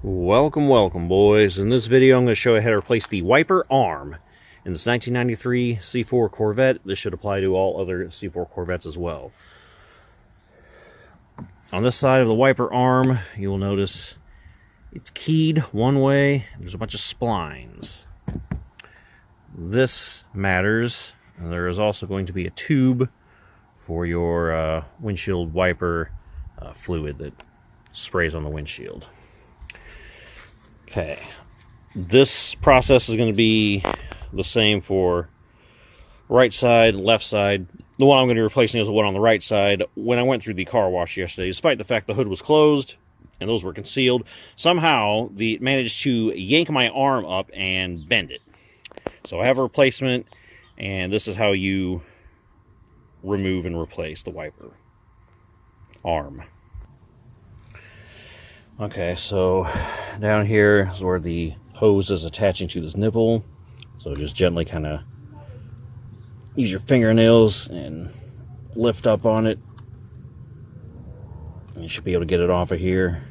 Welcome boys. In this video I'm going to show you how to replace the wiper arm in this 1993 C4 Corvette. This should apply to all other C4 Corvettes as well. On this side of the wiper arm you will notice it's keyed one way. There's a bunch of splines. This matters. There is also going to be a tube for your windshield wiper fluid that sprays on the windshield. Okay, this process is going to be the same for right side, left side. The one I'm going to be replacing is the one on the right side. When I went through the car wash yesterday, despite the fact the hood was closed and those were concealed, somehow it managed to yank my arm up and bend it. So I have a replacement, and this is how you remove and replace the wiper arm. Okay, so down here is where the hose is attaching to this nipple. So just gently kind of use your fingernails and lift up on it. You should be able to get it off of here.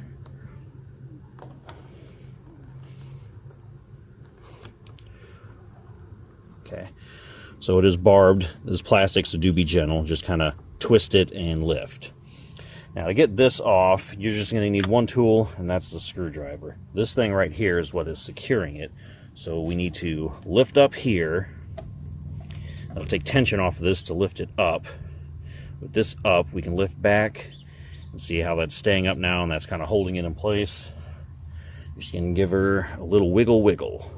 Okay, so it is barbed. This plastic, so do be gentle. Just kind of twist it and lift. Now to get this off, you're just going to need one tool, and that's the screwdriver. This thing right here is what is securing it. So we need to lift up here. It'll take tension off of this to lift it up. With this up, we can lift back and see how that's staying up now, and that's kind of holding it in place. Just going to give her a little wiggle.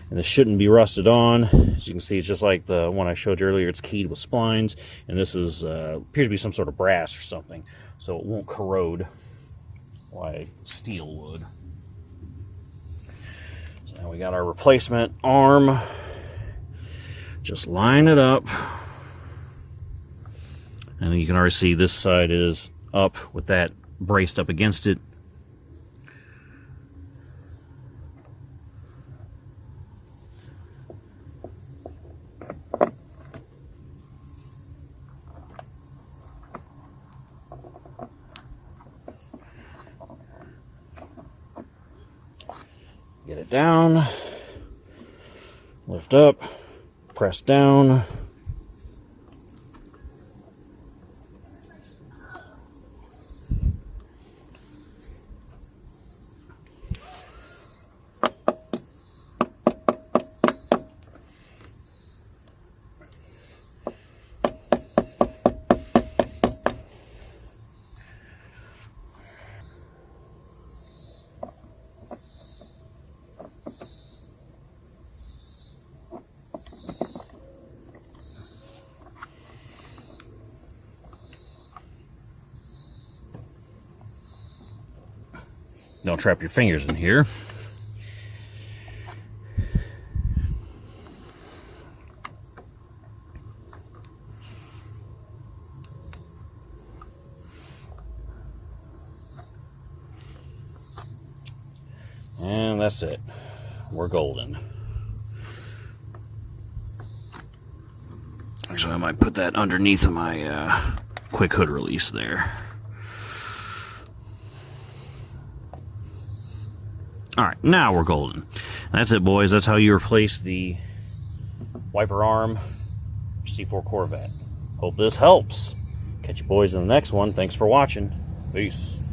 And this shouldn't be rusted on. As you can see, it's just like the one I showed you earlier. It's keyed with splines, and this is appears to be some sort of brass or something, so it won't corrode like steel would. So now we got our replacement arm. Just line it up, and you can already see this side is up with that braced up against it. Get it down, lift up, press down. Don't trap your fingers in here. And that's it. We're golden. Actually, I might put that underneath of my quick hood release there. Alright, now we're golden. That's it, boys. That's how you replace the wiper arm C4 Corvette. Hope this helps. Catch you boys in the next one. Thanks for watching. Peace.